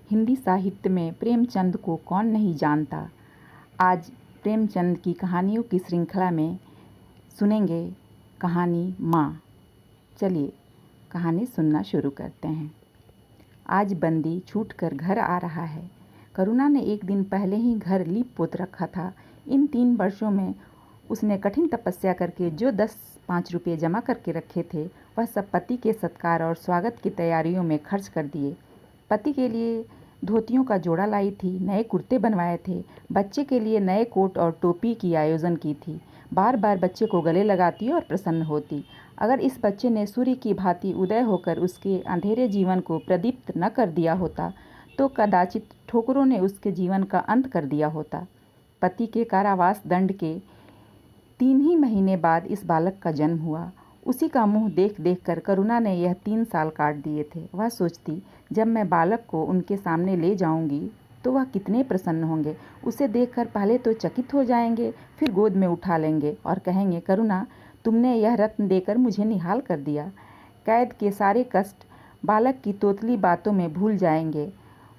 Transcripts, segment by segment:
हिंदी साहित्य में प्रेमचंद को कौन नहीं जानता। आज प्रेमचंद की कहानियों की श्रृंखला में सुनेंगे कहानी माँ। चलिए कहानी सुनना शुरू करते हैं। आज बंदी छूटकर घर आ रहा है। करुणा ने एक दिन पहले ही घर लीप पोत रखा था। इन 3 वर्षों में उसने कठिन तपस्या करके जो 10-5 रुपये जमा करके रखे थे वह सब पति के सत्कार और स्वागत की तैयारियों में खर्च कर दिए। पति के लिए धोतियों का जोड़ा लाई थी, नए कुर्ते बनवाए थे, बच्चे के लिए नए कोट और टोपी की आयोजन की थी। बार बार बच्चे को गले लगाती और प्रसन्न होती। अगर इस बच्चे ने सूर्य की भांति उदय होकर उसके अंधेरे जीवन को प्रदीप्त न कर दिया होता तो कदाचित ठोकरों ने उसके जीवन का अंत कर दिया होता। पति के कारावास दंड के 3 ही महीने बाद इस बालक का जन्म हुआ। उसी का मुंह देख देख कर करुणा ने यह 3 साल काट दिए थे। वह सोचती, जब मैं बालक को उनके सामने ले जाऊंगी तो वह कितने प्रसन्न होंगे। उसे देखकर पहले तो चकित हो जाएंगे, फिर गोद में उठा लेंगे और कहेंगे, करुणा, तुमने यह रत्न देकर मुझे निहाल कर दिया। कैद के सारे कष्ट बालक की तोतली बातों में भूल जाएंगे।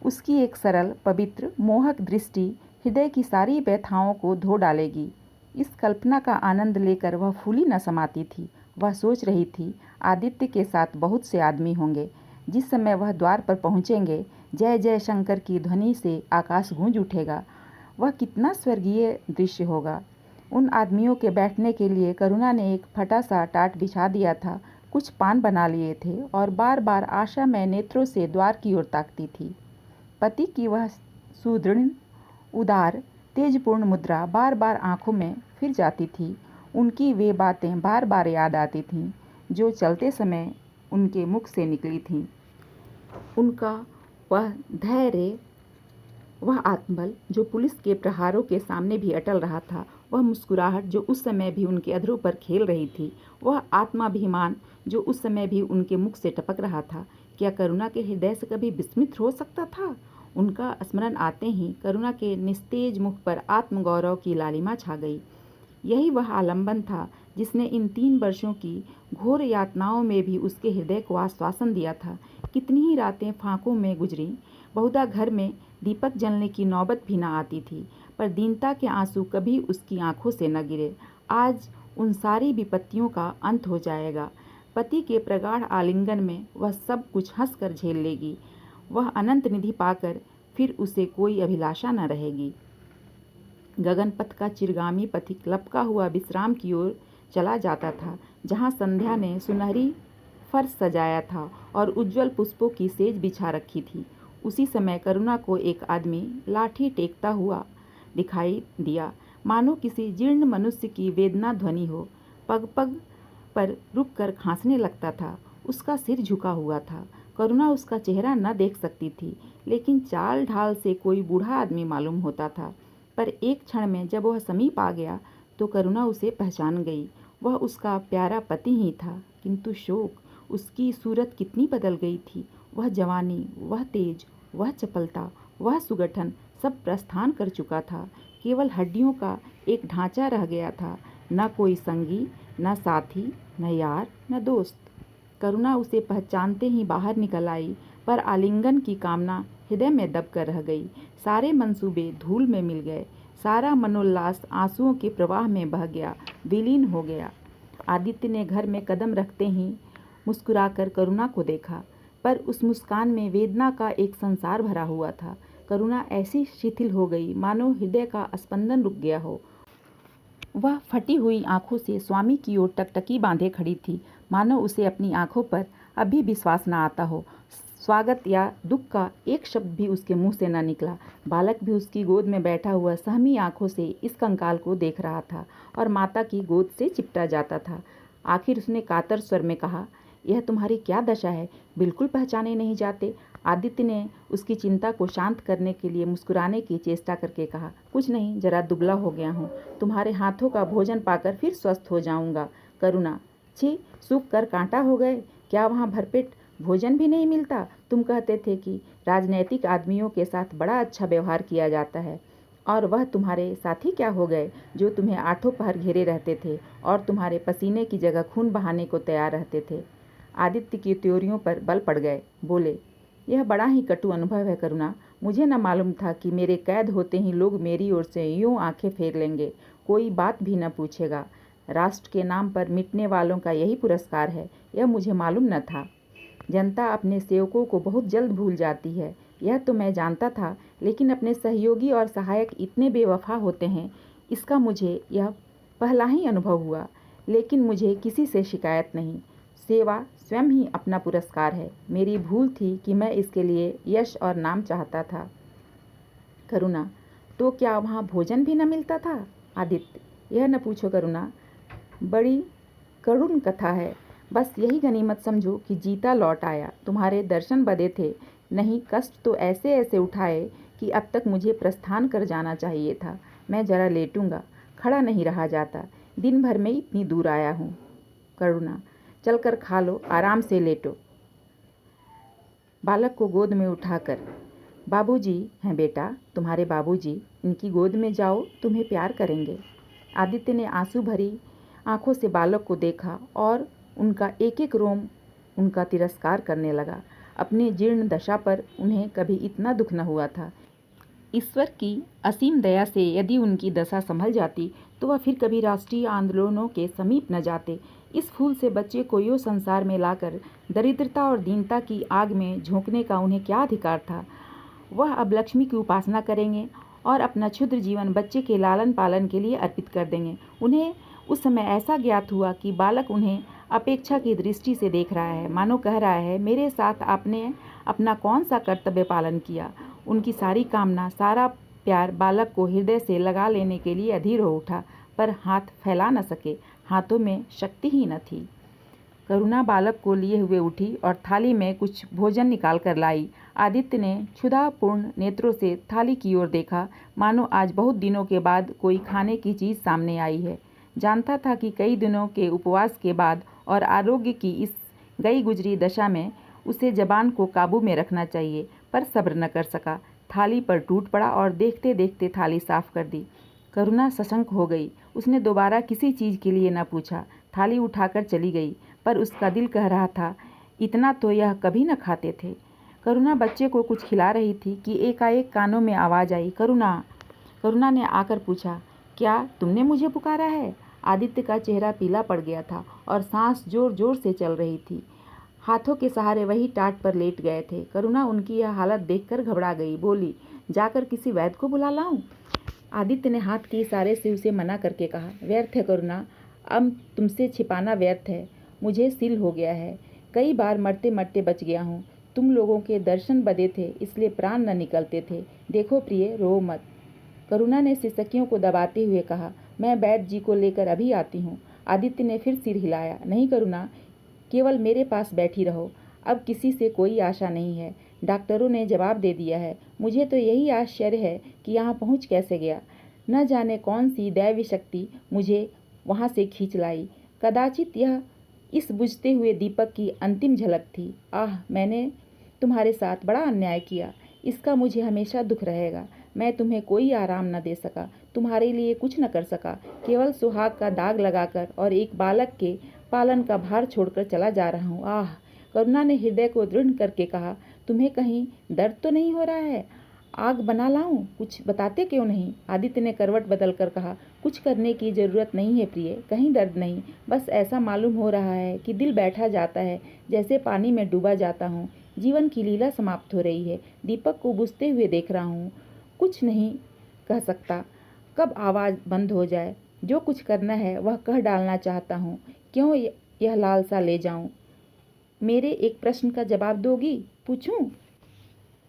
उसकी एक सरल, पवित्र, मोहक दृष्टि हृदय की सारी व्यथाओं को धो डालेगी। इस कल्पना का आनंद लेकर वह फूली न समाती थी। वह सोच रही थी, आदित्य के साथ बहुत से आदमी होंगे। जिस समय वह द्वार पर पहुंचेंगे, जय जय शंकर की ध्वनि से आकाश गूंज उठेगा। वह कितना स्वर्गीय दृश्य होगा। उन आदमियों के बैठने के लिए करुणा ने एक फटा सा टाट बिछा दिया था। कुछ पान बना लिए थे और बार बार आशामय नेत्रों से द्वार की ओर ताकती थी। पति की वह सुदृढ़, उदार, तेजपूर्ण मुद्रा बार बार आंखों में फिर जाती थी। उनकी वे बातें बार बार याद आती थीं जो चलते समय उनके मुख से निकली थीं। उनका वह धैर्य, वह आत्मबल जो पुलिस के प्रहारों के सामने भी अटल रहा था, वह मुस्कुराहट जो उस समय भी उनके अधरों पर खेल रही थी, वह आत्माभिमान जो उस समय भी उनके मुख से टपक रहा था, क्या करुणा के हृदय से कभी विस्मित हो सकता था? उनका स्मरण आते ही करुणा के निस्तेज मुख पर आत्मगौरव की लालिमा छा गई। यही वह आलंबन था जिसने इन 3 वर्षों की घोर यातनाओं में भी उसके हृदय को आश्वासन दिया था। कितनी ही रातें फांकों में गुजरी, बहुधा घर में दीपक जलने की नौबत भी न आती थी, पर दीनता के आंसू कभी उसकी आंखों से न गिरे। आज उन सारी विपत्तियों का अंत हो जाएगा। पति के प्रगाढ़ आलिंगन में वह सब कुछ हंसकर झेल लेगी। वह अनंत निधि पाकर फिर उसे कोई अभिलाषा न रहेगी। गगनपथ का चिरगामी पथिक लपका हुआ विश्राम की ओर चला जाता था, जहाँ संध्या ने सुनहरी फर्श सजाया था और उज्जवल पुष्पों की सेज बिछा रखी थी। उसी समय करुणा को एक आदमी लाठी टेकता हुआ दिखाई दिया, मानो किसी जीर्ण मनुष्य की वेदना ध्वनि हो। पग पग पर रुक कर खांसने लगता था। उसका सिर झुका हुआ था। करुणा उसका चेहरा न देख सकती थी, लेकिन चाल ढाल से कोई बूढ़ा आदमी मालूम होता था। पर एक क्षण में जब वह समीप आ गया तो करुणा उसे पहचान गई। वह उसका प्यारा पति ही था, किंतु शोक, उसकी सूरत कितनी बदल गई थी। वह जवानी, वह तेज, वह चपलता, वह सुगठन सब प्रस्थान कर चुका था। केवल हड्डियों का एक ढांचा रह गया था। न कोई संगी, न साथी, न यार, न दोस्त। करुणा उसे पहचानते ही बाहर निकल आई, पर आलिंगन की कामना हृदय में दब कर रह गई। सारे मंसूबे धूल में मिल गए। सारा मनोल्लास आंसुओं के प्रवाह में बह गया, विलीन हो गया। आदित्य ने घर में कदम रखते ही मुस्कुराकर करुणा को देखा, पर उस मुस्कान में वेदना का एक संसार भरा हुआ था। करुणा ऐसी शिथिल हो गई मानो हृदय का स्पंदन रुक गया हो। वह फटी हुई आंखों से स्वामी की ओर टकटकी बांधे खड़ी थी, मानो उसे अपनी आंखों पर अभी विश्वास न आता हो। स्वागत या दुख का एक शब्द भी उसके मुंह से न निकला। बालक भी उसकी गोद में बैठा हुआ सहमी आंखों से इस कंकाल को देख रहा था और माता की गोद से चिपटा जाता था। आखिर उसने कातर स्वर में कहा, यह तुम्हारी क्या दशा है? बिल्कुल पहचाने नहीं जाते। आदित्य ने उसकी चिंता को शांत करने के लिए मुस्कुराने की चेष्टा करके कहा, कुछ नहीं, जरा दुबला हो गया हूँ। तुम्हारे हाथों का भोजन पाकर फिर स्वस्थ हो जाऊंगा। करुणा, छी, सूख कर कांटा हो गए। क्या वहाँ भरपेट भोजन भी नहीं मिलता? तुम कहते थे कि राजनैतिक आदमियों के साथ बड़ा अच्छा व्यवहार किया जाता है, और वह तुम्हारे साथी क्या हो गए जो तुम्हें आठों पहर घेरे रहते थे और तुम्हारे पसीने की जगह खून बहाने को तैयार रहते थे? आदित्य की त्योरियों पर बल पड़ गए। बोले, यह बड़ा ही कटु अनुभव है करुणा। मुझे न मालूम था कि मेरे कैद होते ही लोग मेरी ओर से यूं आंखें फेर लेंगे, कोई बात भी न पूछेगा। राष्ट्र के नाम पर मिटने वालों का यही पुरस्कार है, यह मुझे मालूम न था। जनता अपने सेवकों को बहुत जल्द भूल जाती है, यह तो मैं जानता था, लेकिन अपने सहयोगी और सहायक इतने बेवफा होते हैं, इसका मुझे यह पहला ही अनुभव हुआ। लेकिन मुझे किसी से शिकायत नहीं। सेवा स्वयं ही अपना पुरस्कार है। मेरी भूल थी कि मैं इसके लिए यश और नाम चाहता था। करुणा, तो क्या वहाँ भोजन भी न मिलता था? आदित्य, यह न पूछो करुणा, बड़ी करुण कथा है। बस यही गनीमत समझो कि जीता लौट आया। तुम्हारे दर्शन बदे थे, नहीं कष्ट तो ऐसे ऐसे उठाए कि अब तक मुझे प्रस्थान कर जाना चाहिए था। मैं जरा लेटूंगा, खड़ा नहीं रहा जाता। दिन भर में इतनी दूर आया हूँ। करुणा, चलकर खा लो, आराम से लेटो। बालक को गोद में उठाकर, बाबूजी हैं बेटा, तुम्हारे बाबूजी, इनकी गोद में जाओ, तुम्हें प्यार करेंगे। आदित्य ने आंसू भरी आंखों से बालक को देखा और उनका एक एक रोम उनका तिरस्कार करने लगा। अपनी जीर्ण दशा पर उन्हें कभी इतना दुख न हुआ था। ईश्वर की असीम दया से यदि उनकी दशा संभल जाती तो वह फिर कभी राष्ट्रीय आंदोलनों के समीप न जाते। इस फूल से बच्चे को यो संसार में लाकर दरिद्रता और दीनता की आग में झोंकने का उन्हें क्या अधिकार था? वह अब लक्ष्मी की उपासना करेंगे और अपना क्षुद्र जीवन बच्चे के लालन पालन के लिए अर्पित कर देंगे। उन्हें उस समय ऐसा ज्ञात हुआ कि बालक उन्हें अपेक्षा की दृष्टि से देख रहा है, मानो कह रहा है, मेरे साथ आपने अपना कौन सा कर्तव्य पालन किया। उनकी सारी कामना, सारा प्यार बालक को हृदय से लगा लेने के लिए अधीर हो उठा, पर हाथ फैला न सके, हाथों में शक्ति ही न थी। करुणा बालक को लिए हुए उठी और थाली में कुछ भोजन निकाल कर लाई। आदित्य ने क्षुधापूर्ण नेत्रों से थाली की ओर देखा, मानो आज बहुत दिनों के बाद कोई खाने की चीज़ सामने आई है। जानता था कि कई दिनों के उपवास के बाद और आरोग्य की इस गई गुजरी दशा में उसे जबान को काबू में रखना चाहिए, पर सब्र न कर सका। थाली पर टूट पड़ा और देखते देखते थाली साफ कर दी। करुणा सशंक हो गई। उसने दोबारा किसी चीज़ के लिए न पूछा, थाली उठाकर चली गई, पर उसका दिल कह रहा था, इतना तो यह कभी न खाते थे। करुणा बच्चे को कुछ खिला रही थी कि एकाएक कानों में आवाज़ आई, करुणा। करुणा ने आकर पूछा, क्या तुमने मुझे पुकारा है? आदित्य का चेहरा पीला पड़ गया था और सांस जोर जोर से चल रही थी। हाथों के सहारे वही टाट पर लेट गए थे। करुणा उनकी यह हालत देखकर घबरा गई, बोली, जाकर किसी वैद्य को बुला लाऊं? आदित्य ने हाथ के इशारे से उसे मना करके कहा, व्यर्थ है करुणा, अब तुमसे छिपाना व्यर्थ है। मुझे सिल हो गया है, कई बार मरते मरते बच गया हूँ। तुम लोगों के दर्शन बदे थे, इसलिए प्राण न निकलते थे। देखो प्रिय, रो मत। करुणा ने सिसकियों को दबाते हुए कहा, मैं वैद्य जी को लेकर अभी आती हूँ। आदित्य ने फिर सिर हिलाया, नहीं करुणा, केवल मेरे पास बैठी रहो, अब किसी से कोई आशा नहीं है। डॉक्टरों ने जवाब दे दिया है। मुझे तो यही आश्चर्य है कि यहाँ पहुँच कैसे गया। न जाने कौन सी दैवी शक्ति मुझे वहाँ से खींच लाई। कदाचित यह इस बुझते हुए दीपक की अंतिम झलक थी। आह, मैंने तुम्हारे साथ बड़ा अन्याय किया, इसका मुझे हमेशा दुख रहेगा। मैं तुम्हें कोई आराम न दे सका, तुम्हारे लिए कुछ न कर सका, केवल सुहाग का दाग लगाकर और एक बालक के पालन का भार छोड़कर चला जा रहा हूँ। आह! करुणा ने हृदय को दृढ़ करके कहा, तुम्हें कहीं दर्द तो नहीं हो रहा है? आग बना लाऊं? कुछ बताते क्यों नहीं? आदित्य ने करवट बदल कर कहा, कुछ करने की जरूरत नहीं है प्रिय, कहीं दर्द नहीं, बस ऐसा मालूम हो रहा है कि दिल बैठा जाता है, जैसे पानी में डूबा जाता हूँ। जीवन की लीला समाप्त हो रही है। दीपक को बुझते हुए देख रहा हूँ, कुछ नहीं कह सकता, कब आवाज़ बंद हो जाए। जो कुछ करना है वह कह डालना चाहता हूँ, क्यों यह लालसा ले जाऊं? मेरे एक प्रश्न का जवाब दोगी? पूछूं?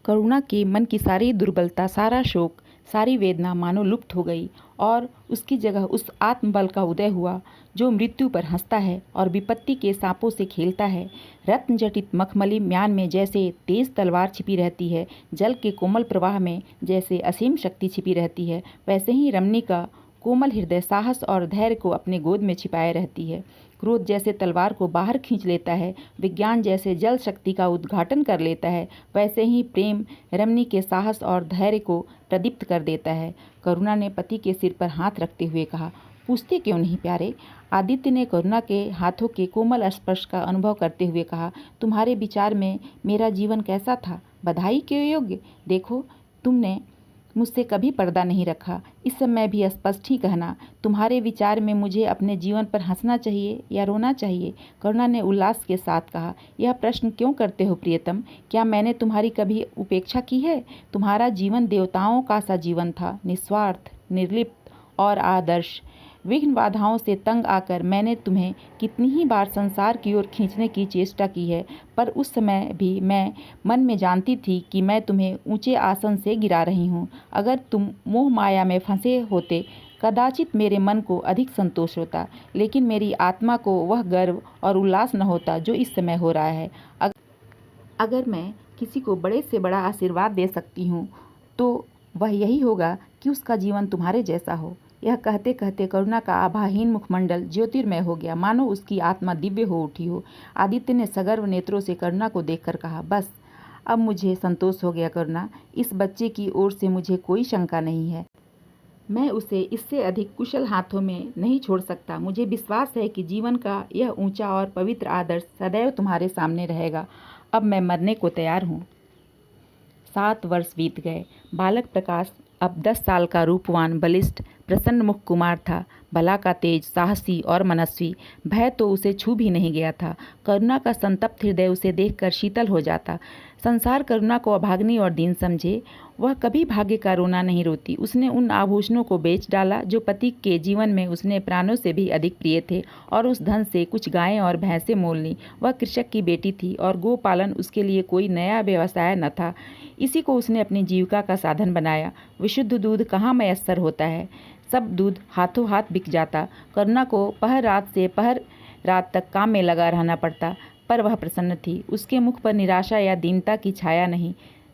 करुणा के मन की सारी दुर्बलता, सारा शोक, सारी वेदना मानो लुप्त हो गई और उसकी जगह उस आत्मबल का उदय हुआ जो मृत्यु पर हंसता है और विपत्ति के सांपों से खेलता है। रत्न जटित मखमली म्यान में जैसे तेज तलवार छिपी रहती है, जल के कोमल प्रवाह में जैसे असीम शक्ति छिपी रहती है, वैसे ही रमणी का कोमल हृदय साहस और धैर्य को अपने गोद में छिपाए रहती है। क्रोध जैसे तलवार को बाहर खींच लेता है, विज्ञान जैसे जल शक्ति का उद्घाटन कर लेता है, वैसे ही प्रेम रमणी के साहस और धैर्य को प्रदीप्त कर देता है। करुणा ने पति के सिर पर हाथ रखते हुए कहा, पूछते क्यों नहीं प्यारे? आदित्य ने करुणा के हाथों के कोमल स्पर्श का अनुभव करते हुए कहा, तुम्हारे विचार में मेरा जीवन कैसा था? बधाई के योग्य? देखो, तुमने मुझसे कभी पर्दा नहीं रखा। इस समय भी स्पष्ट ही कहना, तुम्हारे विचार में मुझे अपने जीवन पर हंसना चाहिए या रोना चाहिए? करुणा ने उल्लास के साथ कहा। यह प्रश्न क्यों करते हो प्रियतम? क्या मैंने तुम्हारी कभी उपेक्षा की है? तुम्हारा जीवन देवताओं का सा जीवन था, निस्वार्थ, निर्लिप्त और आदर्श। विघ्न बाधाओं से तंग आकर मैंने तुम्हें कितनी ही बार संसार की ओर खींचने की चेष्टा की है, पर उस समय भी मैं मन में जानती थी कि मैं तुम्हें ऊंचे आसन से गिरा रही हूँ। अगर तुम मोह माया में फंसे होते, कदाचित मेरे मन को अधिक संतोष होता, लेकिन मेरी आत्मा को वह गर्व और उल्लास न होता जो इस समय हो रहा है। अगर मैं किसी को बड़े से बड़ा आशीर्वाद दे सकती हूँ तो वह यही होगा कि उसका जीवन तुम्हारे जैसा हो। यह कहते कहते करुणा का आभाहीन मुखमंडल ज्योतिर्मय हो गया, मानो उसकी आत्मा दिव्य हो उठी हो। आदित्य ने सगर्व नेत्रों से करुणा को देखकर कहा, बस अब मुझे संतोष हो गया करुणा। इस बच्चे की ओर से मुझे कोई शंका नहीं है। मैं उसे इससे अधिक कुशल हाथों में नहीं छोड़ सकता। मुझे विश्वास है कि जीवन का यह ऊंचा और पवित्र आदर्श सदैव तुम्हारे सामने रहेगा। अब मैं मरने को तैयार हूँ। 7 वर्ष बीत गए। बालक प्रकाश अब 10 साल का रूपवान, बलिष्ठ, प्रसन्न मुख कुमार था। बला का तेज, साहसी और मनस्वी। भय तो उसे छू भी नहीं गया था। करुणा का संतप्त हृदय उसे देखकर शीतल हो जाता। संसार करुणा को अभाग्नी और दीन समझे, वह कभी भाग्य का रोना नहीं रोती। उसने उन आभूषणों को बेच डाला जो पति के जीवन में उसने प्राणों से भी अधिक प्रिय थे, और उस धन से कुछ गायें और भैंसें मोल लीं। वह कृषक की बेटी थी और गोपालन उसके लिए कोई नया व्यवसाय न था। इसी को उसने अपनी जीविका का साधन बनाया। विशुद्ध दूध कहाँ मयस्सर होता है, सब दूध हाथों हाथ बिक जाता। करुणा को पहर रात से पहर रात तक काम में लगा रहना पड़ता, पर वह प्रसन्न थी। उसके मुख पर निराशा या दीनता की छाया नहीं,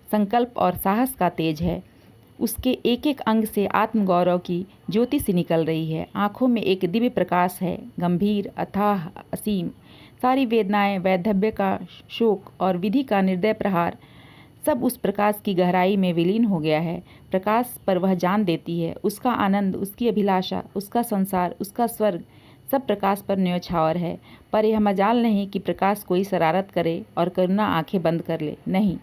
संकल्प और साहस का तेज है। उसके एक एक अंग से आत्मगौरव की ज्योति सी निकल रही है। आंखों में एक दिव्य प्रकाश है, गंभीर, अथाह, असीम। सारी वेदनाएं, वैधव्य का शोक और विधि का निर्दय प्रहार, सब उस प्रकाश की गहराई में विलीन हो गया है। प्रकाश पर वह जान देती है। उसका आनंद, उसकी अभिलाषा, उसका संसार, उसका स्वर्ग, सब प्रकाश पर न्योछावर है। पर यह मजाल नहीं कि प्रकाश कोई शरारत करे और करुणा आंखें बंद कर ले। नहीं,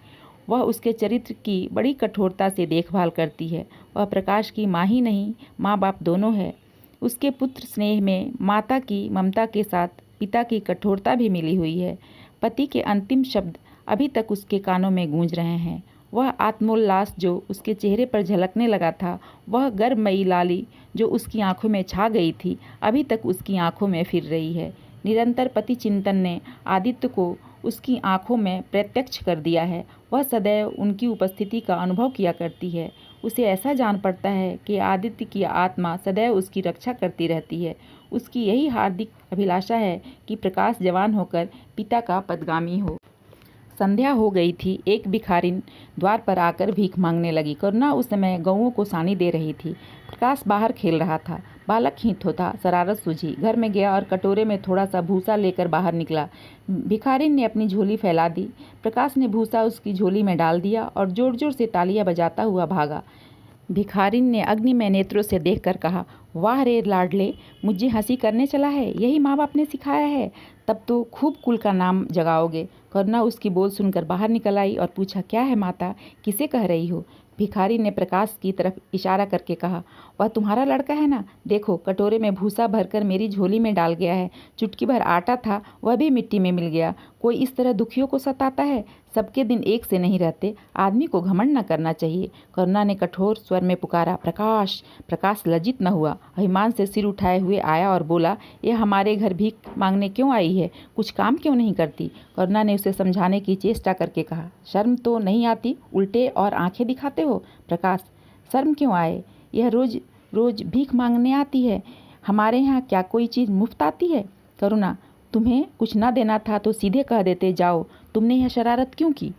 वह उसके चरित्र की बड़ी कठोरता से देखभाल करती है। वह प्रकाश की माँ ही नहीं, माँ बाप दोनों है। उसके पुत्र स्नेह में माता की ममता के साथ पिता की कठोरता भी मिली हुई है। पति के अंतिम शब्द अभी तक उसके कानों में गूंज रहे हैं। वह आत्मोल्लास जो उसके चेहरे पर झलकने लगा था, वह गर्भमयी लाली जो उसकी आंखों में छा गई थी, अभी तक उसकी आंखों में फिर रही है। निरंतर पति चिंतन ने आदित्य को उसकी आंखों में प्रत्यक्ष कर दिया है। वह सदैव उनकी उपस्थिति का अनुभव किया करती है। उसे ऐसा जान पड़ता है कि आदित्य की आत्मा सदैव उसकी रक्षा करती रहती है। उसकी यही हार्दिक अभिलाषा है कि प्रकाश जवान होकर पिता का पदगामी हो। संध्या हो गई थी। एक भिखारिन द्वार पर आकर भीख मांगने लगी। करुणा उस समय गौओं को सानी दे रही थी। प्रकाश बाहर खेल रहा था। बालक ही था, शरारत सूझी, घर में गया और कटोरे में थोड़ा सा भूसा लेकर बाहर निकला। भिखारिन ने अपनी झोली फैला दी। प्रकाश ने भूसा उसकी झोली में डाल दिया और जोर जोर से तालियां बजाता हुआ भागा। भिखारिन ने अग्निमय नेत्रों से देखकर कहा, वाह रे लाडले, मुझे हंसी करने चला है, यही माँ बाप ने सिखाया है? तब तो खूब कुल का नाम जगाओगे। करुणा उसकी बोल सुनकर बाहर निकल आई और पूछा, क्या है माता, किसे कह रही हो? भिखारी ने प्रकाश की तरफ इशारा करके कहा, वह तुम्हारा लड़का है ना? देखो, कटोरे में भूसा भरकर मेरी झोली में डाल गया है। चुटकी भर आटा था, वह भी मिट्टी में मिल गया। कोई इस तरह दुखियों को सताता है? सबके दिन एक से नहीं रहते। आदमी को घमंड न करना चाहिए। करुणा ने कठोर स्वर में पुकारा, प्रकाश। प्रकाश लज्जित न हुआ, अभिमान से सिर उठाए हुए आया और बोला, यह हमारे घर भीख मांगने क्यों आई है? कुछ काम क्यों नहीं करती? करुणा ने उसे समझाने की चेष्टा करके कहा, शर्म तो नहीं आती? उल्टे और आंखें दिखाते हो। प्रकाश, शर्म क्यों आए? यह रोज रोज भीख मांगने आती है। हमारे यहाँ क्या कोई चीज़ मुफ्त आती है? करुणा, तुम्हें कुछ न देना था तो सीधे कह देते, जाओ। तुमने यह शरारत क्यों की?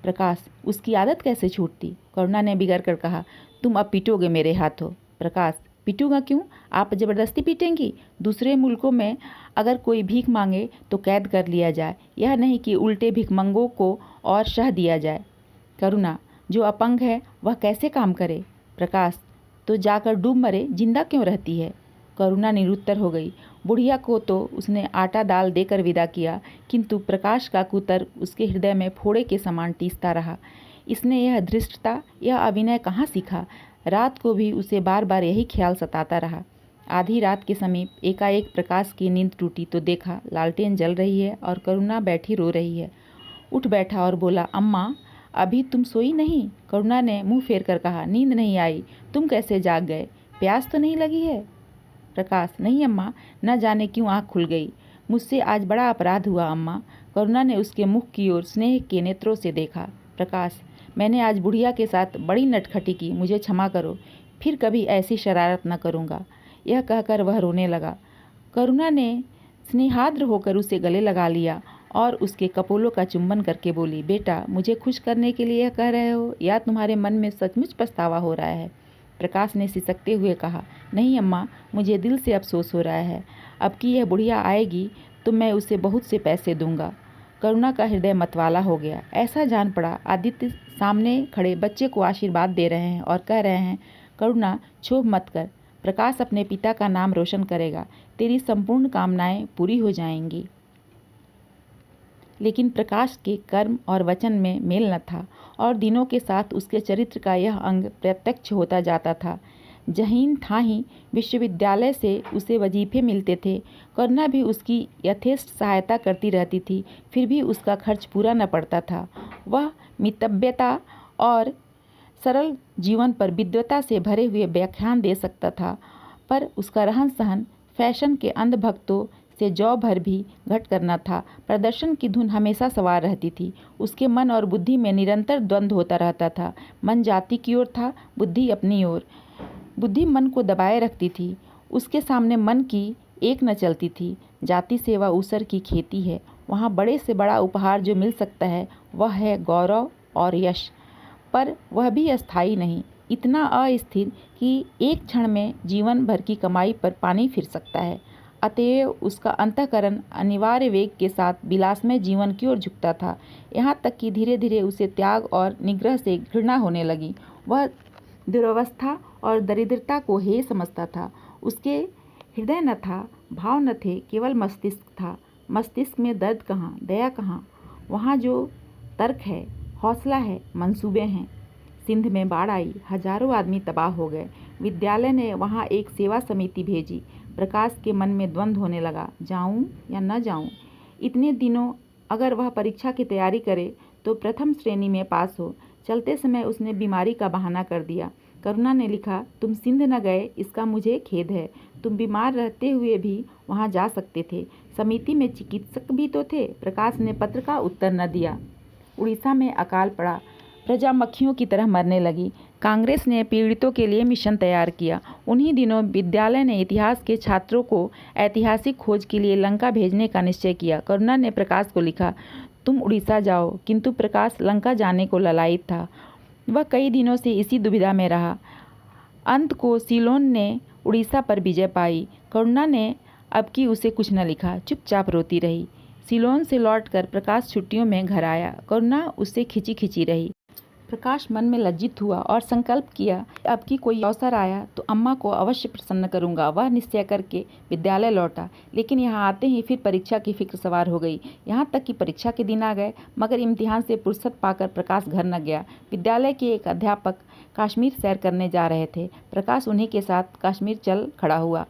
प्रकाश, उसकी आदत कैसे छूटती? करुणा ने बिगड़ कर कहा, तुम अब पीटोगे मेरे हाथों। प्रकाश, पीटूंगा क्यों? आप जबरदस्ती पीटेंगी? दूसरे मुल्कों में अगर कोई भीख मांगे तो कैद कर लिया जाए, यह नहीं कि उल्टे भिखमंगों को और शह दिया जाए। करुणा, जो अपंग है वह कैसे काम करे? प्रकाश, तो जाकर डूब मरे, जिंदा क्यों रहती है? करुणा निरुत्तर हो गई। बुढ़िया को तो उसने आटा दाल देकर विदा किया, किंतु प्रकाश का कुतर्क उसके हृदय में फोड़े के समान टीसता रहा। इसने यह धृष्टता, यह अभिनय कहाँ सीखा? रात को भी उसे बार बार यही ख्याल सताता रहा। आधी रात के समीप एकाएक प्रकाश की नींद टूटी तो देखा लालटेन जल रही है और करुणा बैठी रो रही है। उठ बैठा और बोला, अम्मा अभी तुम सोई नहीं? करुणा ने मुंह फेर कर कहा, नींद नहीं आई। तुम कैसे जाग गए? प्यास तो नहीं लगी है? प्रकाश, नहीं अम्मा, न जाने क्यों आँख खुल गई। मुझसे आज बड़ा अपराध हुआ अम्मा। करुणा ने उसके मुख की ओर स्नेह के नेत्रों से देखा। प्रकाश, मैंने आज बुढ़िया के साथ बड़ी नटखटी की, मुझे क्षमा करो, फिर कभी ऐसी शरारत न करूँगा। यह कहकर वह रोने लगा। करुणा ने स्नेहाद्र होकर उसे गले लगा लिया और उसके कपोलों का चुंबन करके बोली, बेटा मुझे खुश करने के लिए यह कह रहे हो या तुम्हारे मन में सचमुच पछतावा हो रहा है? प्रकाश ने सिसकते हुए कहा, नहीं अम्मा, मुझे दिल से अफसोस हो रहा है। अब की यह बुढ़िया आएगी तो मैं उसे बहुत से पैसे दूंगा। करुणा का हृदय मतवाला हो गया। ऐसा जान पड़ा आदित्य सामने खड़े बच्चे को आशीर्वाद दे रहे हैं और कह रहे हैं, करुणा क्षोभ मत कर, प्रकाश अपने पिता का नाम रोशन करेगा, तेरी संपूर्ण कामनाएं पूरी हो जाएंगी। लेकिन प्रकाश के कर्म और वचन में मेल न था और दिनों के साथ उसके चरित्र का यह अंग प्रत्यक्ष होता जाता था। जहीन था ही विश्वविद्यालय से उसे वजीफे मिलते थे। करुणा भी उसकी यथेष्ट सहायता करती रहती थी, फिर भी उसका खर्च पूरा न पड़ता था। वह मितव्यता और सरल जीवन पर विद्वता से भरे हुए व्याख्यान दे सकता था, पर उसका रहन सहन फैशन के अंधभक्तों से जौ भर भी घट करना था। प्रदर्शन की धुन हमेशा सवार रहती थी। उसके मन और बुद्धि में निरंतर द्वंद्व होता रहता था। मन जाति की ओर था, बुद्धि अपनी ओर। बुद्धि मन को दबाए रखती थी। उसके सामने मन की एक न चलती थी। जाति सेवा ऊसर की खेती है। वहाँ बड़े से बड़ा उपहार जो मिल सकता है वह है गौरव और यश, पर वह भी अस्थायी नहीं, इतना अस्थिर कि एक क्षण में जीवन भर की कमाई पर पानी फिर सकता है। अतएव उसका अंतःकरण अनिवार्य वेग के साथ विलासमय जीवन की ओर झुकता था, यहाँ तक कि धीरे धीरे उसे त्याग और निग्रह से घृणा होने लगी। वह दुरवस्था और दरिद्रता को हेय समझता था। उसके हृदय न था, भाव न थे, केवल मस्तिष्क था। मस्तिष्क में दर्द कहाँ, दया कहाँ? वहाँ जो तर्क है, हौसला है, मंसूबे हैं। सिंध में बाढ़ आई, हजारों आदमी तबाह हो गए। विद्यालय ने वहाँ एक सेवा समिति भेजी। प्रकाश के मन में द्वंद्व होने लगा, जाऊं या न जाऊं। इतने दिनों अगर वह परीक्षा की तैयारी करे तो प्रथम श्रेणी में पास हो। चलते समय उसने बीमारी का बहाना कर दिया। करुणा ने लिखा, तुम सिंध न गए इसका मुझे खेद है। तुम बीमार रहते हुए भी वहाँ जा सकते थे। समिति में चिकित्सक भी तो थे। प्रकाश ने पत्र का उत्तर न दिया। उड़ीसा में अकाल पड़ा। प्रजा मक्खियों की तरह मरने लगी। कांग्रेस ने पीड़ितों के लिए मिशन तैयार किया। उन्हीं दिनों विद्यालय ने इतिहास के छात्रों को ऐतिहासिक खोज के लिए लंका भेजने का निश्चय किया। करुणा ने प्रकाश को लिखा, तुम उड़ीसा जाओ, किंतु प्रकाश लंका जाने को ललायित था। वह कई दिनों से इसी दुविधा में रहा। अंत को सीलोन ने उड़ीसा पर विजय पाई। करुणा ने अब की उसे कुछ न लिखा, चुपचाप रोती रही। सीलोन से लौटकर प्रकाश छुट्टियों में घर आया। करुणा उससे खिंची खिंची रही। प्रकाश मन में लज्जित हुआ और संकल्प किया, अब की कोई अवसर आया तो अम्मा को अवश्य प्रसन्न करूंगा। वह निश्चय करके विद्यालय लौटा, लेकिन यहाँ आते ही फिर परीक्षा की फिक्र सवार हो गई। यहाँ तक कि परीक्षा के दिन आ गए, मगर इम्तिहान से फुर्सत पाकर प्रकाश घर न गया। विद्यालय के एक अध्यापक कश्मीर सैर करने जा रहे थे। प्रकाश उन्हीं के साथ कश्मीर चल खड़ा हुआ।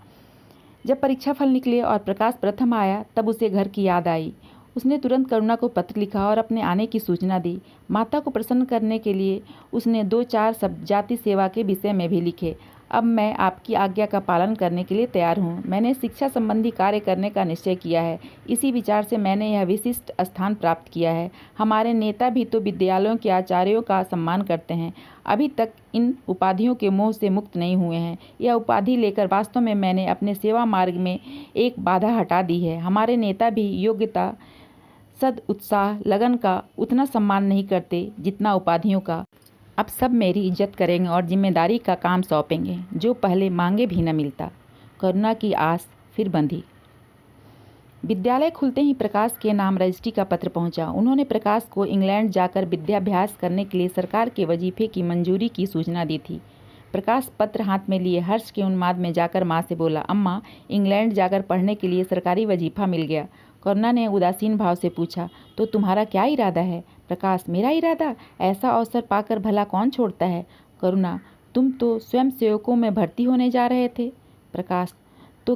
जब परीक्षा फल निकले और प्रकाश प्रथम आया, तब उसे घर की याद आई। उसने तुरंत करुणा को पत्र लिखा और अपने आने की सूचना दी। माता को प्रसन्न करने के लिए उसने 2-4 शब्द जाति सेवा के विषय में भी लिखे। अब मैं आपकी आज्ञा का पालन करने के लिए तैयार हूँ। मैंने शिक्षा संबंधी कार्य करने का निश्चय किया है। इसी विचार से मैंने यह विशिष्ट स्थान प्राप्त किया है। हमारे नेता भी तो विद्यालयों के आचार्यों का सम्मान करते हैं, अभी तक इन उपाधियों के मोह से मुक्त नहीं हुए हैं। यह उपाधि लेकर वास्तव में मैंने अपने सेवा मार्ग में एक बाधा हटा दी है। हमारे नेता भी योग्यता, सद उत्साह, लगन का उतना सम्मान नहीं करते जितना उपाधियों का। अब सब मेरी इज्जत करेंगे और जिम्मेदारी का काम सौंपेंगे, जो पहले मांगे भी न मिलता। करुणा की आस फिर बंधी। विद्यालय खुलते ही प्रकाश के नाम रजिस्ट्री का पत्र पहुंचा। उन्होंने प्रकाश को इंग्लैंड जाकर विद्याभ्यास करने के लिए सरकार के वजीफे की मंजूरी की सूचना दी थी। प्रकाश पत्र हाथ में लिए हर्ष के उन्माद में जाकर माँ से बोला, अम्मा, इंग्लैंड जाकर पढ़ने के लिए सरकारी वजीफा मिल गया। करुणा ने उदासीन भाव से पूछा। तो तुम्हारा क्या इरादा है? प्रकाश, मेरा इरादा? ऐसा अवसर पाकर भला कौन छोड़ता है? करुणा, तुम तो स्वयं सेवकों में भर्ती होने जा रहे थे। प्रकाश, तो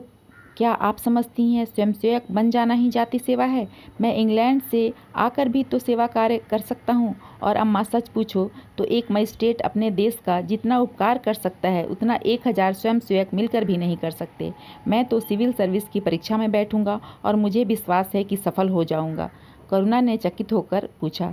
क्या आप समझती हैं स्वयंसेवक बन जाना ही जाति सेवा है? मैं इंग्लैंड से आकर भी तो सेवा कार्य कर सकता हूँ। और अम्मा सच पूछो तो एक मजिस्ट्रेट अपने देश का जितना उपकार कर सकता है उतना 1000 स्वयंसेवक मिलकर भी नहीं कर सकते। मैं तो सिविल सर्विस की परीक्षा में बैठूंगा और मुझे विश्वास है कि सफल हो जाऊंगा। करुणा ने चकित होकर पूछा,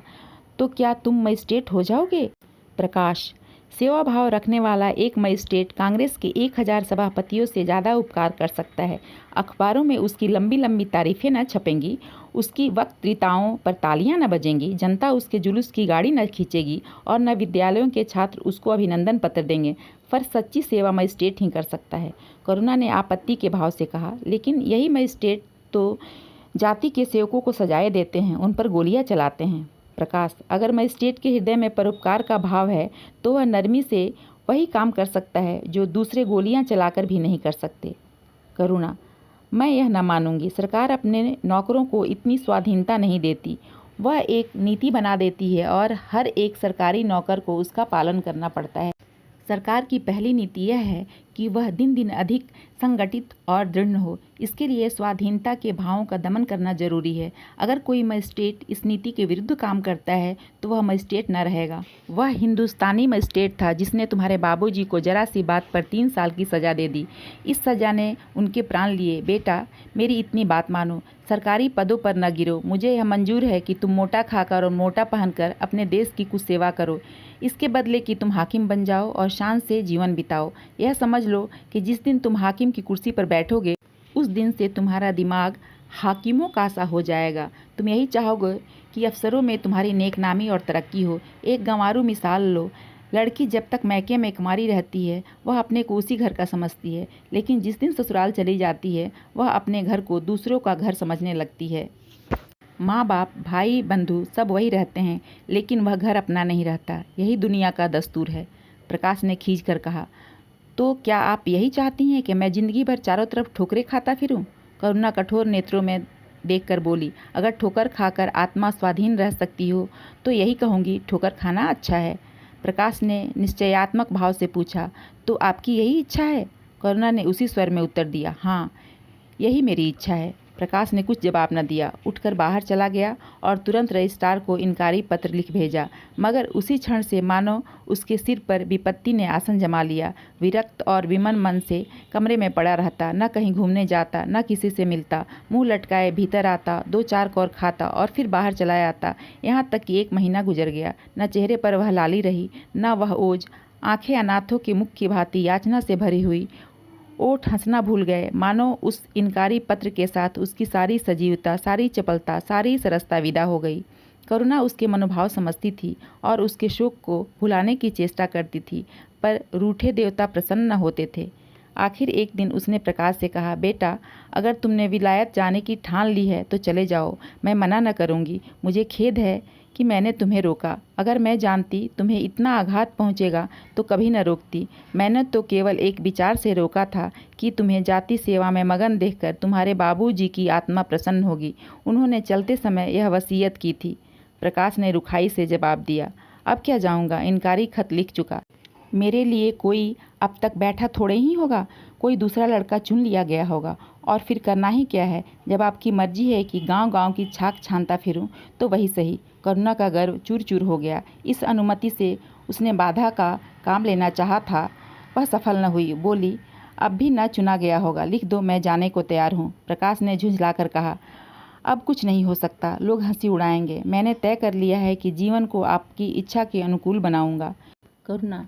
तो क्या तुम मजिस्ट्रेट हो जाओगे? प्रकाश, सेवा भाव रखने वाला एक मजिस्ट्रेट कांग्रेस के 1000 सभापतियों से ज़्यादा उपकार कर सकता है। अखबारों में उसकी लंबी लंबी तारीफें न छपेंगी, उसकी वक्तृताओं पर तालियां न बजेंगी, जनता उसके जुलूस की गाड़ी न खींचेगी और न विद्यालयों के छात्र उसको अभिनंदन पत्र देंगे। पर सच्ची सेवा मजिस्ट्रेट ही कर सकता है। करुणा ने आपत्ति के भाव से कहा, लेकिन यही मजिस्ट्रेट तो जाति के सेवकों को सजाएं देते हैं, उन पर गोलियां चलाते हैं। प्रकाश, अगर मजिस्ट्रेट के हृदय में परोपकार का भाव है तो वह नरमी से वही काम कर सकता है जो दूसरे गोलियां चलाकर भी नहीं कर सकते। करुणा, मैं यह न मानूंगी। सरकार अपने नौकरों को इतनी स्वाधीनता नहीं देती, वह एक नीति बना देती है और हर एक सरकारी नौकर को उसका पालन करना पड़ता है। सरकार की पहली नीति यह है कि वह दिन दिन अधिक संगठित और दृढ़ हो। इसके लिए स्वाधीनता के भावों का दमन करना जरूरी है। अगर कोई मजिस्ट्रेट इस नीति के विरुद्ध काम करता है तो वह मजिस्ट्रेट न रहेगा। वह हिंदुस्तानी मजिस्ट्रेट था जिसने तुम्हारे बाबूजी को जरा सी बात पर 3 साल की सज़ा दे दी। इस सज़ा ने उनके प्राण लिए। बेटा, मेरी इतनी बात मानो, सरकारी पदों पर न गिरो। मुझे यह मंजूर है कि तुम मोटा खाकर और मोटा पहनकर अपने देश की कुछ सेवा करो, इसके बदले कि तुम हाकिम बन जाओ और शान से जीवन बिताओ। यह समझ लो कि जिस दिन तुम हाकिम की कुर्सी पर बैठोगे उस दिन से तुम्हारा दिमाग हाकिमों का सा हो जाएगा। तुम यही चाहोगे कि अफसरों में तुम्हारी नेकनामी और तरक्की हो। एक गंवारू मिसाल लो। लड़की जब तक मैके में कुंवारी रहती है वह अपने को उसी घर का समझती है, लेकिन जिस दिन ससुराल चली जाती है वह अपने घर को दूसरों का घर समझने लगती है। माँ बाप, भाई बंधु सब वही रहते हैं, लेकिन वह घर अपना नहीं रहता। यही दुनिया का दस्तूर है। प्रकाश ने खींच कर कहा, तो क्या आप यही चाहती हैं कि मैं जिंदगी भर चारों तरफ ठोकरें खाता फिरूं? करुणा कठोर नेत्रों में देखकर बोली, अगर ठोकर खाकर आत्मा स्वाधीन रह सकती हो तो यही कहूँगी, ठोकर खाना अच्छा है। प्रकाश ने निश्चयात्मक भाव से पूछा, तो आपकी यही इच्छा है? करुणा ने उसी स्वर में उत्तर दिया, हाँ, यही मेरी इच्छा है। प्रकाश ने कुछ जवाब न दिया, उठकर बाहर चला गया और तुरंत रजिस्ट्रार को इनकारी पत्र लिख भेजा। मगर उसी क्षण से मानो उसके सिर पर विपत्ति ने आसन जमा लिया। विरक्त और विमन मन से कमरे में पड़ा रहता, न कहीं घूमने जाता, न किसी से मिलता, मुंह लटकाए भीतर आता, 2-4 कौर खाता और फिर बाहर चला आता। यहाँ तक कि 1 महीना गुजर गया। न चेहरे पर वह लाली रही, न वह ओज। आंखें अनाथों के मुख की भांति याचना से भरी हुई। ओठ हंसना भूल गए, मानो उस इनकारी पत्र के साथ उसकी सारी सजीवता, सारी चपलता, सारी सरसता विदा हो गई। करुणा उसके मनोभाव समझती थी और उसके शोक को भुलाने की चेष्टा करती थी, पर रूठे देवता प्रसन्न न होते थे। आखिर एक दिन उसने प्रकाश से कहा, बेटा, अगर तुमने विलायत जाने की ठान ली है तो चले जाओ, मैं मना न करूँगी। मुझे खेद है कि मैंने तुम्हें रोका। अगर मैं जानती तुम्हें इतना आघात पहुँचेगा तो कभी न रोकती। मैंने तो केवल एक विचार से रोका था कि तुम्हें जाति सेवा में मगन देखकर तुम्हारे बाबूजी की आत्मा प्रसन्न होगी। उन्होंने चलते समय यह वसीयत की थी। प्रकाश ने रुखाई से जवाब दिया, अब क्या जाऊँगा, इनकारी खत लिख चुका। मेरे लिए कोई अब तक बैठा थोड़े ही होगा, कोई दूसरा लड़का चुन लिया गया होगा। और फिर करना ही क्या है? जब आपकी मर्जी है कि गांव-गांव की छाक छानता फिरूं तो वही सही। करुणा का गर्व चूर चूर हो गया। इस अनुमति से उसने बाधा का काम लेना चाहा था, वह सफल न हुई। बोली, अब भी न चुना गया होगा, लिख दो, मैं जाने को तैयार हूँ। प्रकाश ने झुंझलाकर कहा, अब कुछ नहीं हो सकता, लोग हंसी उड़ाएंगे। मैंने तय कर लिया है कि जीवन को आपकी इच्छा के अनुकूल बनाऊंगा। करुणा,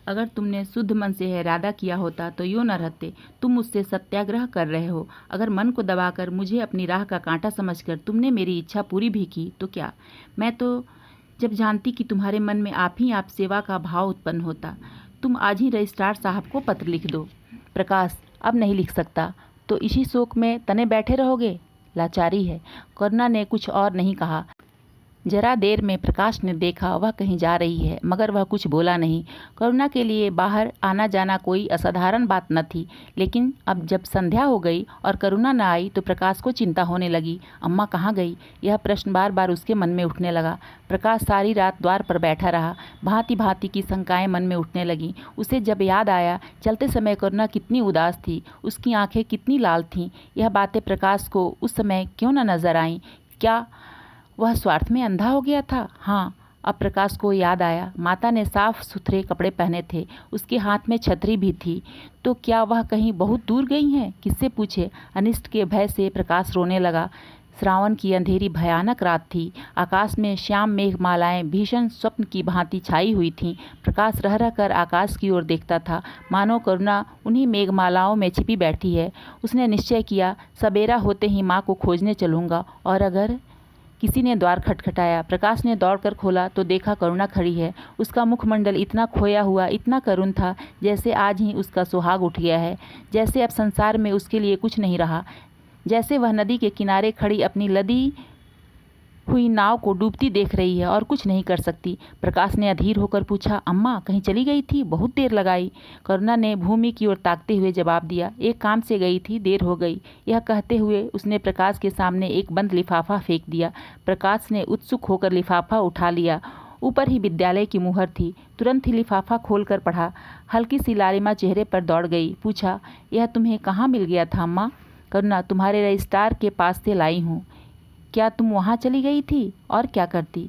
अगर तुमने शुद्ध मन से यह इरादा किया होता तो यूँ न रहते। तुम मुझसे सत्याग्रह कर रहे हो। अगर मन को दबाकर मुझे अपनी राह का कांटा समझकर तुमने मेरी इच्छा पूरी भी की तो क्या? मैं तो जब जानती कि तुम्हारे मन में आप ही आप सेवा का भाव उत्पन्न होता। तुम आज ही रजिस्ट्रार साहब को पत्र लिख दो। प्रकाश, अब नहीं लिख सकता। तो इसी शोक में तने बैठे रहोगे? लाचारी है। करुणा ने कुछ और नहीं कहा। जरा देर में प्रकाश ने देखा वह कहीं जा रही है, मगर वह कुछ बोला नहीं। करुणा के लिए बाहर आना जाना कोई असाधारण बात न थी, लेकिन अब जब संध्या हो गई और करुणा न आई तो प्रकाश को चिंता होने लगी। अम्मा कहाँ गई? यह प्रश्न बार बार उसके मन में उठने लगा। प्रकाश सारी रात द्वार पर बैठा रहा। भांति भांति की शंकाएं मन में उठने लगीं। उसे जब याद आया चलते समय करुणा कितनी उदास थी, उसकी आंखें कितनी लाल थीं। यह बातें प्रकाश को उस समय क्यों न नजर आईं? क्या वह स्वार्थ में अंधा हो गया था? हाँ, अब प्रकाश को याद आया, माता ने साफ सुथरे कपड़े पहने थे, उसके हाथ में छतरी भी थी। तो क्या वह कहीं बहुत दूर गई हैं? किससे पूछे? अनिष्ट के भय से प्रकाश रोने लगा। श्रावण की अंधेरी भयानक रात थी। आकाश में श्याम मेघमालाएं भीषण स्वप्न की भांति छाई हुई थीं। प्रकाश रह रह कर आकाश की ओर देखता था, मानो करुणा उन्हीं मेघमालाओं में छिपी बैठी है। उसने निश्चय किया, सबेरा होते ही माँ को खोजने चलूँगा। और अगर किसी ने द्वार खटखटाया। प्रकाश ने दौड़कर खोला तो देखा करुणा खड़ी है। उसका मुखमंडल इतना खोया हुआ, इतना करुण था, जैसे आज ही उसका सुहाग उठ गया है, जैसे अब संसार में उसके लिए कुछ नहीं रहा, जैसे वह नदी के किनारे खड़ी अपनी लदी हुई नाव को डूबती देख रही है और कुछ नहीं कर सकती। प्रकाश ने अधीर होकर पूछा, अम्मा कहीं चली गई थी? बहुत देर लगाई। करुणा ने भूमि की ओर ताकते हुए जवाब दिया, एक काम से गई थी, देर हो गई। यह कहते हुए उसने प्रकाश के सामने एक बंद लिफाफा फेंक दिया। प्रकाश ने उत्सुक होकर लिफाफा उठा लिया। ऊपर ही विद्यालय की मुहर थी। तुरंत ही लिफाफा खोलकर पढ़ा। हल्की सी लालिमा चेहरे पर दौड़ गई। पूछा, यह तुम्हें कहाँ मिल गया था अम्मा? करुणा, तुम्हारे रजिस्ट्रार के पास से लाई हूँ। क्या तुम वहाँ चली गई थी? और क्या करती?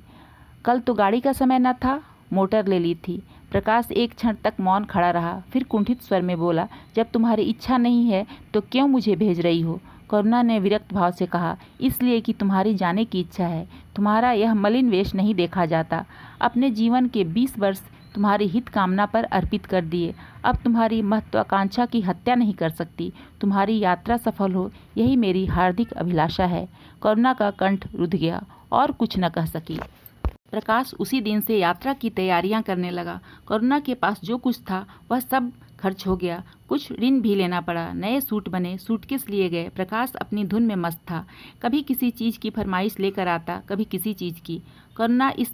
कल तो गाड़ी का समय न था, मोटर ले ली थी। प्रकाश एक क्षण तक मौन खड़ा रहा, फिर कुंठित स्वर में बोला, जब तुम्हारी इच्छा नहीं है तो क्यों मुझे भेज रही हो? करुणा ने विरक्त भाव से कहा, इसलिए कि तुम्हारी जाने की इच्छा है। तुम्हारा यह मलिन वेश नहीं देखा जाता। अपने जीवन के 20 वर्ष तुम्हारी हित कामना पर अर्पित कर दिए। अब तुम्हारी महत्वाकांक्षा की हत्या नहीं कर सकती। तुम्हारी यात्रा सफल हो, यही मेरी हार्दिक अभिलाषा है। करुणा का कंठ रुध गया और कुछ न कह सकी। प्रकाश उसी दिन से यात्रा की तैयारियां करने लगा। करुणा के पास जो कुछ था वह सब खर्च हो गया। कुछ ऋण भी लेना पड़ा। नए सूट बने, सूटकेस लिए गए। प्रकाश अपनी धुन में मस्त था। कभी किसी चीज़ की फरमाइश लेकर आता, कभी किसी चीज़ की। करुणा इस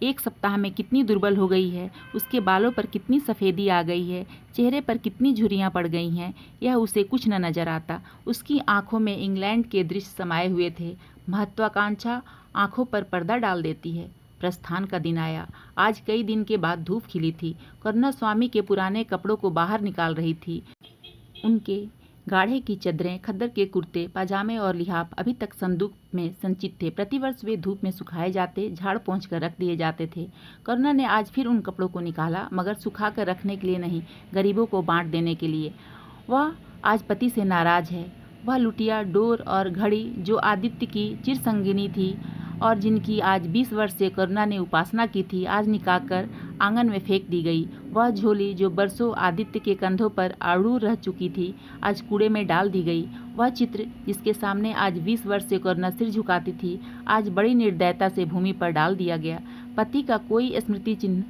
एक सप्ताह में कितनी दुर्बल हो गई है। उसके बालों पर कितनी सफ़ेदी आ गई है, चेहरे पर कितनी झुर्रियाँ पड़ गई हैं, यह उसे कुछ न नजर आता। उसकी आंखों में इंग्लैंड के दृश्य समाये हुए थे। महत्वाकांक्षा आंखों पर पर्दा डाल देती है। प्रस्थान का दिन आया। आज कई दिन के बाद धूप खिली थी। करुणा स्वामी के पुराने कपड़ों को बाहर निकाल रही थी। उनके गाढ़े की चद्दरें, खद्दर के कुर्ते, पाजामे और लिहाफ अभी तक संदूक में संचित थे। प्रतिवर्ष वे धूप में सुखाए जाते, झाड़ पोंछ कर रख दिए जाते थे। करुणा ने आज फिर उन कपड़ों को निकाला, मगर सुखा कर रखने के लिए नहीं, गरीबों को बांट देने के लिए। वह आज पति से नाराज है। वह लुटिया, डोर और घड़ी जो आदित्य की चिरसंगिनी थी और जिनकी आज 20 वर्ष से करुणा ने उपासना की थी, आज निकालकर आंगन में फेंक दी गई। वह झोली जो बरसों आदित्य के कंधों पर आरूढ़ रह चुकी थी, आज कूड़े में डाल दी गई। वह चित्र जिसके सामने आज 20 वर्ष से करुणा सिर झुकाती थी, आज बड़ी निर्दयता से भूमि पर डाल दिया गया। पति का कोई स्मृति चिन्ह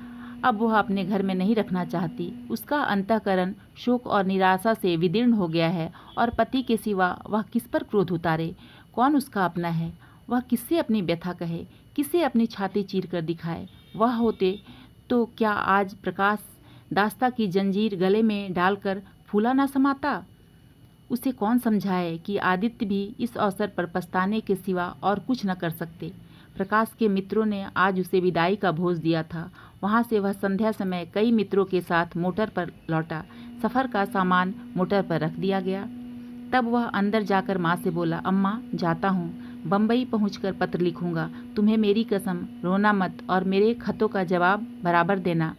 अब वह अपने घर में नहीं रखना चाहती। उसका अंतःकरण शोक और निराशा से विदीर्ण हो गया है और पति के सिवा वह किस पर क्रोध उतारे? कौन उसका अपना है? वह किससे अपनी व्यथा कहे, किसे अपनी छाती चीर कर दिखाए? वह होते तो क्या आज प्रकाश दास्ता की जंजीर गले में डालकर फूला ना समाता? उसे कौन समझाए कि आदित्य भी इस अवसर पर पछताने के सिवा और कुछ न कर सकते। प्रकाश के मित्रों ने आज उसे विदाई का भोज दिया था। वहाँ से वह संध्या समय कई मित्रों के साथ मोटर पर लौटा। सफ़र का सामान मोटर पर रख दिया गया। तब वह अंदर जाकर माँ से बोला, अम्मा जाता हूँ, बम्बई पहुँचकर पत्र लिखूँगा। तुम्हें मेरी कसम, रोना मत और मेरे खतों का जवाब बराबर देना।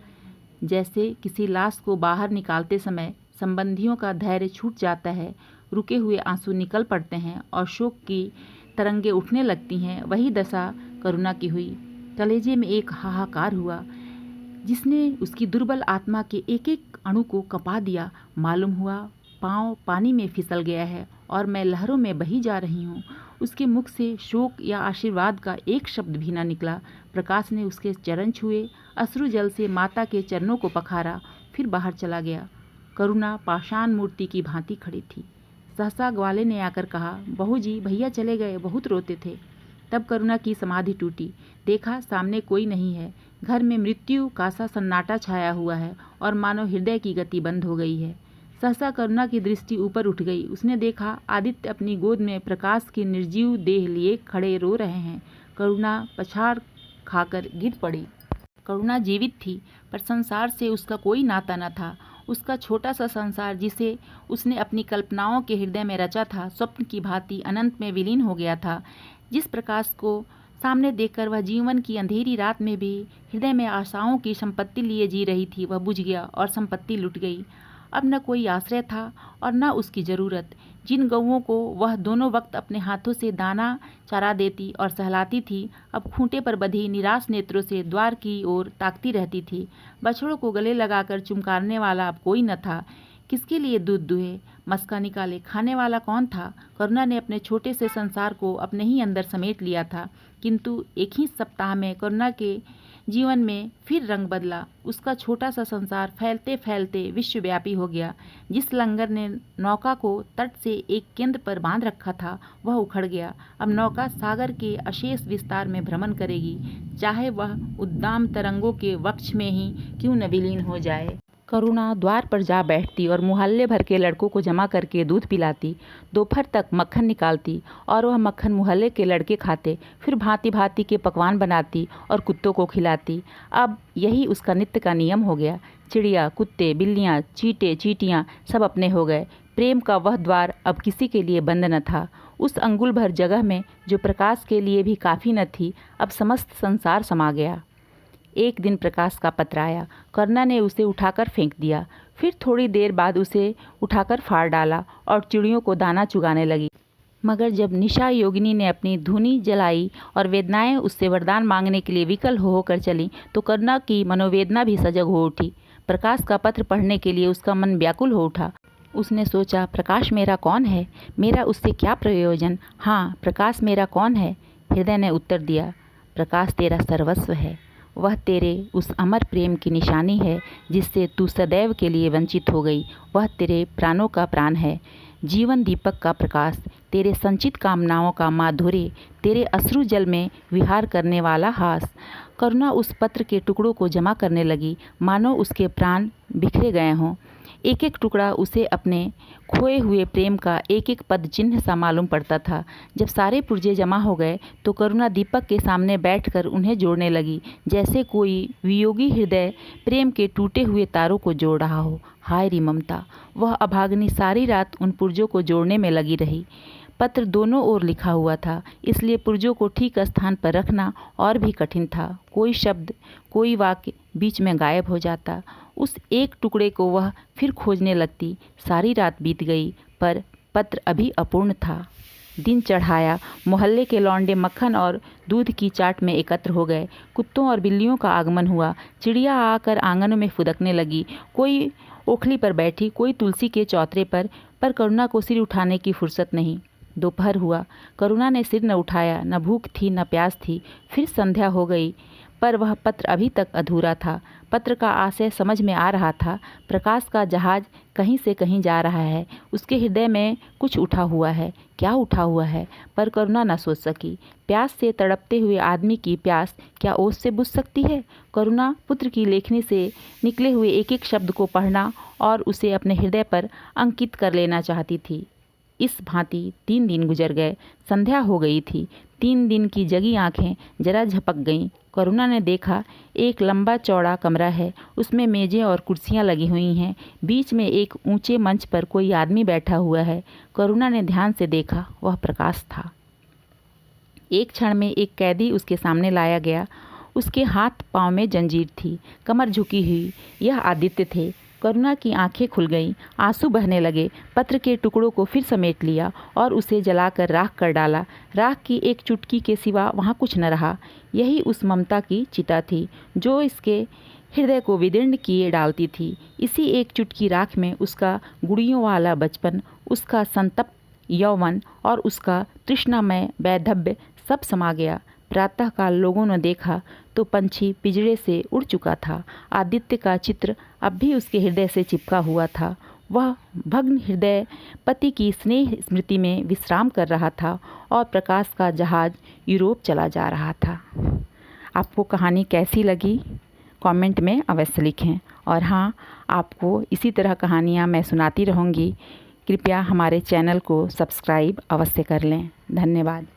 जैसे किसी लाश को बाहर निकालते समय संबंधियों का धैर्य छूट जाता है, रुके हुए आंसू निकल पड़ते हैं और शोक की तरंगे उठने लगती हैं, वही दशा करुणा की हुई। कलेजे में एक हाहाकार हुआ जिसने उसकी दुर्बल आत्मा के एक एक अणु को कपा दिया। मालूम हुआ पाँव पानी में फिसल गया है और मैं लहरों में बही जा रही हूँ। उसके मुख से शोक या आशीर्वाद का एक शब्द भी न निकला। प्रकाश ने उसके चरण छुए, अश्रु जल से माता के चरणों को पखारा, फिर बाहर चला गया। करुणा पाषाण मूर्ति की भांति खड़ी थी। सहसा ग्वाले ने आकर कहा, बहू जी भैया चले गए, बहुत रोते थे। तब करुणा की समाधि टूटी। देखा सामने कोई नहीं है। घर में मृत्यु का सा सन्नाटा छाया हुआ है और मानो हृदय की गति बंद हो गई है। सहसा करुणा की दृष्टि ऊपर उठ गई। उसने देखा आदित्य अपनी गोद में प्रकाश की निर्जीव देह लिए खड़े रो रहे हैं। करुणा पछाड़ खाकर गिर पड़ी। करुणा जीवित थी, पर संसार से उसका कोई नाता न था। उसका छोटा सा संसार, जिसे उसने अपनी कल्पनाओं के हृदय में रचा था, स्वप्न की भांति अनंत में विलीन हो गया था। जिस प्रकाश को सामने देखकर वह जीवन की अंधेरी रात में भी हृदय में आशाओं की संपत्ति लिए जी रही थी, वह बुझ गया और संपत्ति लुट गई। अब न कोई आश्रय था और न उसकी ज़रूरत। जिन गौओं को वह दोनों वक्त अपने हाथों से दाना चरा देती और सहलाती थी, अब खूंटे पर बंधी निराश नेत्रों से द्वार की ओर ताकती रहती थी। बछड़ों को गले लगाकर चुमकारने वाला अब कोई न था। किसके लिए दूध दुहे, मस्का निकाले, खाने वाला कौन था? करुणा ने अपने छोटे से संसार को अपने ही अंदर समेट लिया था, किंतु एक ही सप्ताह में करुणा के जीवन में फिर रंग बदला। उसका छोटा सा संसार फैलते फैलते विश्वव्यापी हो गया। जिस लंगर ने नौका को तट से एक केंद्र पर बांध रखा था, वह उखड़ गया। अब नौका सागर के अशेष विस्तार में भ्रमण करेगी, चाहे वह उद्दाम तरंगों के वक्ष में ही क्यों न विलीन हो जाए। करुणा द्वार पर जा बैठती और मुहल्ले भर के लड़कों को जमा करके दूध पिलाती। दोपहर तक मक्खन निकालती और वह मक्खन मुहल्ले के लड़के खाते। फिर भांति भांति के पकवान बनाती और कुत्तों को खिलाती। अब यही उसका नित्य का नियम हो गया। चिड़िया, कुत्ते, बिल्लियाँ, चींटे, चींटियाँ सब अपने हो गए। प्रेम का वह द्वार अब किसी के लिए बंद न था। उस अंगुल भर जगह में, जो प्रकाश के लिए भी काफ़ी न थी, अब समस्त संसार समा गया। एक दिन प्रकाश का पत्र आया। करुणा ने उसे उठाकर फेंक दिया। फिर थोड़ी देर बाद उसे उठाकर फाड़ डाला और चिड़ियों को दाना चुगाने लगी। मगर जब निशा योगिनी ने अपनी धुनी जलाई और वेदनाएं उससे वरदान मांगने के लिए विकल होकर चली, तो करुणा की मनोवेदना भी सजग हो उठी। प्रकाश का पत्र पढ़ने के लिए उसका मन व्याकुल हो उठा। उसने सोचा, प्रकाश मेरा कौन है? मेरा उससे क्या प्रयोजन? हाँ, प्रकाश मेरा कौन है? हृदय ने उत्तर दिया, प्रकाश तेरा सर्वस्व है। वह तेरे उस अमर प्रेम की निशानी है जिससे तू सदैव के लिए वंचित हो गई। वह तेरे प्राणों का प्राण है, जीवन दीपक का प्रकाश, तेरे संचित कामनाओं का माधुर्य, तेरे अश्रु जल में विहार करने वाला हास। करुणा उस पत्र के टुकड़ों को जमा करने लगी, मानो उसके प्राण बिखरे गए हों। एक एक टुकड़ा उसे अपने खोए हुए प्रेम का एक एक पद चिन्ह सा मालूम पड़ता था। जब सारे पुर्जे जमा हो गए तो करुणा दीपक के सामने बैठकर उन्हें जोड़ने लगी, जैसे कोई वियोगी हृदय प्रेम के टूटे हुए तारों को जोड़ रहा हो। हाय री ममता! वह अभागिनी सारी रात उन पुर्जों को जोड़ने में लगी रही। पत्र दोनों ओर लिखा हुआ था, इसलिए पुर्जों को ठीक स्थान पर रखना और भी कठिन था। कोई शब्द, कोई वाक्य बीच में गायब हो जाता। उस एक टुकड़े को वह फिर खोजने लगती। सारी रात बीत गई, पर पत्र अभी अपूर्ण था। दिन चढ़ाया। मोहल्ले के लौंडे मक्खन और दूध की चाट में एकत्र हो गए। कुत्तों और बिल्लियों का आगमन हुआ। चिड़िया आकर आंगनों में फुदकने लगी। कोई ओखली पर बैठी, कोई तुलसी के चौतरे पर करुणा को सिर उठाने की फुर्सत नहीं। दोपहर हुआ। करुणा ने सिर न उठाया। न भूख थी न प्यास थी। फिर संध्या हो गई, पर वह पत्र अभी तक अधूरा था। पत्र का आशय समझ में आ रहा था। प्रकाश का जहाज कहीं से कहीं जा रहा है। उसके हृदय में कुछ उठा हुआ है। क्या उठा हुआ है? पर करुणा न सोच सकी। प्यास से तड़पते हुए आदमी की प्यास क्या ओस से बुझ सकती है? करुणा पुत्र की लेखनी से निकले हुए एक एक शब्द को पढ़ना और उसे अपने हृदय पर अंकित कर लेना चाहती थी। इस भांति 3 दिन गुजर गए। संध्या हो गई थी। 3 दिन की जगी आंखें जरा झपक गईं। करुणा ने देखा, एक लंबा चौड़ा कमरा है। उसमें मेजें और कुर्सियां लगी हुई हैं। बीच में एक ऊंचे मंच पर कोई आदमी बैठा हुआ है। करुणा ने ध्यान से देखा, वह प्रकाश था। एक क्षण में एक कैदी उसके सामने लाया गया। उसके हाथ पांव में जंजीर थी, कमर झुकी हुई। यह आदित्य थे। करुणा की आंखें खुल गईं, आंसू बहने लगे। पत्र के टुकड़ों को फिर समेट लिया और उसे जलाकर राख कर डाला। राख की एक चुटकी के सिवा वहाँ कुछ न रहा। यही उस ममता की चिता थी जो इसके हृदय को विदीर्ण किए डालती थी। इसी एक चुटकी राख में उसका गुड़ियों वाला बचपन, उसका संतप्त यौवन और उसका तृष्णामय वैधव्य सब समा गया। प्रातःकाल लोगों ने देखा तो पंछी पिंजरे से उड़ चुका था। आदित्य का चित्र अब भी उसके हृदय से चिपका हुआ था। वह भग्न हृदय पति की स्नेह स्मृति में विश्राम कर रहा था और प्रकाश का जहाज यूरोप चला जा रहा था। आपको कहानी कैसी लगी कमेंट में अवश्य लिखें। और हाँ, आपको इसी तरह कहानियाँ मैं सुनाती रहूँगी। कृपया हमारे चैनल को सब्सक्राइब अवश्य कर लें। धन्यवाद।